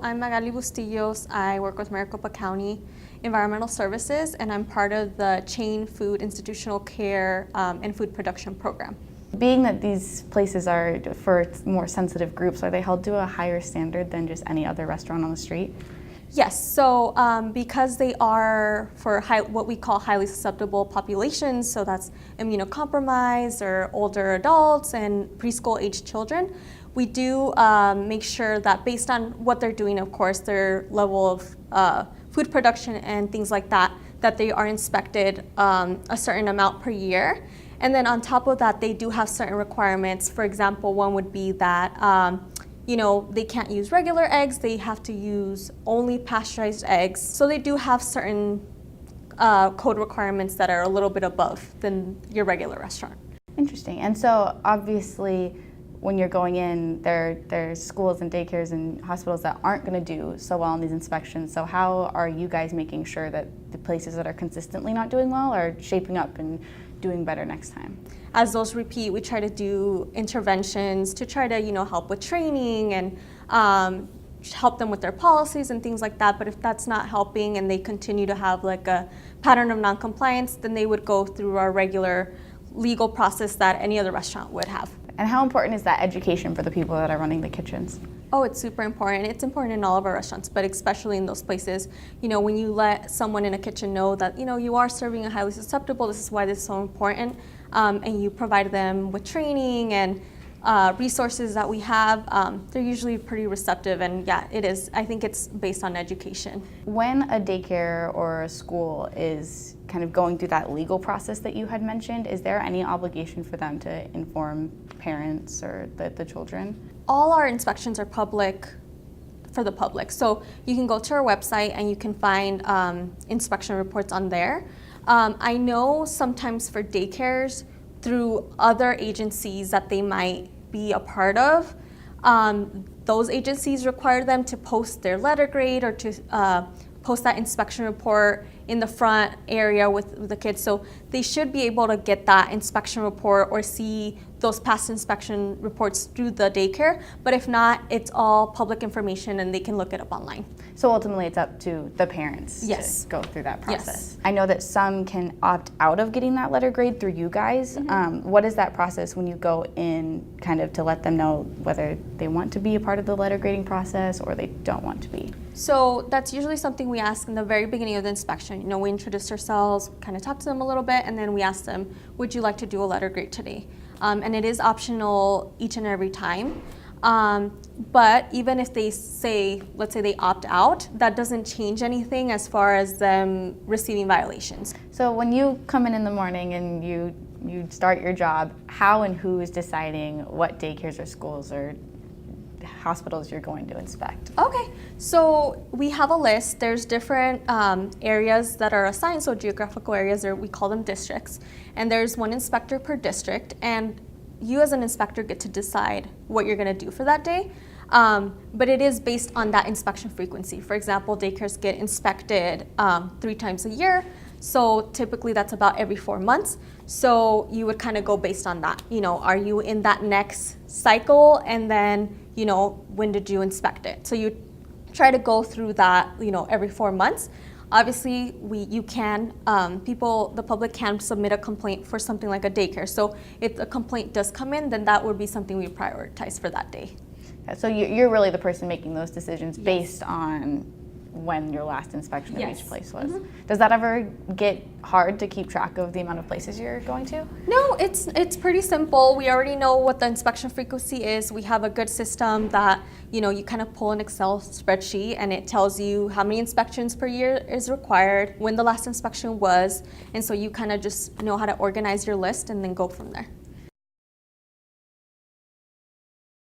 I'm Magali Bustillos. I work with Maricopa County Environmental Services, and I'm part of the Chain Food Institutional Care and Food Production Program. Being that these places are for more sensitive groups, are they held to a higher standard than just any other restaurant on the street? Yes, so because they are for what we call highly susceptible populations, so that's immunocompromised or older adults and preschool-aged children, we do make sure that based on what they're doing, of course, their level of food production and things like that, that they are inspected a certain amount per year. And then on top of that, they do have certain requirements. For example, one would be that they can't use regular eggs, they have to use only pasteurized eggs. So they do have certain code requirements that are a little bit above than your regular restaurant. Interesting. And so obviously when you're going in, there's schools and daycares and hospitals that aren't going to do so well in these inspections. So how are you guys making sure that the places that are consistently not doing well are shaping up and doing better next time? As those repeat, we try to do interventions to try to help with training and help them with their policies and things like that. But if that's not helping and they continue to have like a pattern of noncompliance, then they would go through our regular legal process that any other restaurant would have. And how important is that education for the people that are running the kitchens? Oh, it's super important. It's important in all of our restaurants, but especially in those places. When you let someone in a kitchen know that, you are serving a highly susceptible, this is why this is so important, and you provide them with training and resources that we have, they're usually pretty receptive, and yeah, it is. I think it's based on education. When a daycare or a school is kind of going through that legal process that you had mentioned, is there any obligation for them to inform parents or the children? All our inspections are public for the public. So you can go to our website and you can find inspection reports on there. I know sometimes for daycares, through other agencies that they might be a part of, those agencies require them to post their letter grade or to post that inspection report in the front area with the kids. So they should be able to get that inspection report or see those past inspection reports through the daycare. But if not, it's all public information and they can look it up online. So ultimately it's up to the parents Yes. to go through that process. Yes. I know that some can opt out of getting that letter grade through you guys. Mm-hmm. What is that process when you go in kind of to let them know whether they want to be a part of the letter grading process or they don't want to be? So that's usually something we ask in the very beginning of the inspection. We introduce ourselves, kind of talk to them a little bit, and then we ask them, would you like to do a letter grade today? And it is optional each and every time. But even if they say, let's say they opt out, that doesn't change anything as far as them receiving violations. So when you come in the morning and you start your job, how and who is deciding what daycares or schools or hospitals you're going to inspect? Okay, so we have a list. There's different areas that are assigned, so geographical areas, or we call them districts, and there's one inspector per district, and you as an inspector get to decide what you're going to do for that day. But it is based on that inspection frequency. For example, daycares get inspected 3 times a year, so typically that's about every 4 months. So you would kind of go based on that. Are you in that next cycle, and then when did you inspect it? So you try to go through that every 4 months. Obviously, the public can submit a complaint for something like a daycare. So if a complaint does come in, then that would be something we prioritize for that day. So you're really the person making those decisions Yes. based on when your last inspection of Yes. each place was. Mm-hmm. Does that ever get hard to keep track of the amount of places you're going to? No, it's pretty simple. We already know what the inspection frequency is. We have a good system that you kind of pull an Excel spreadsheet and it tells you how many inspections per year is required, when the last inspection was, and so you kind of just know how to organize your list and then go from there.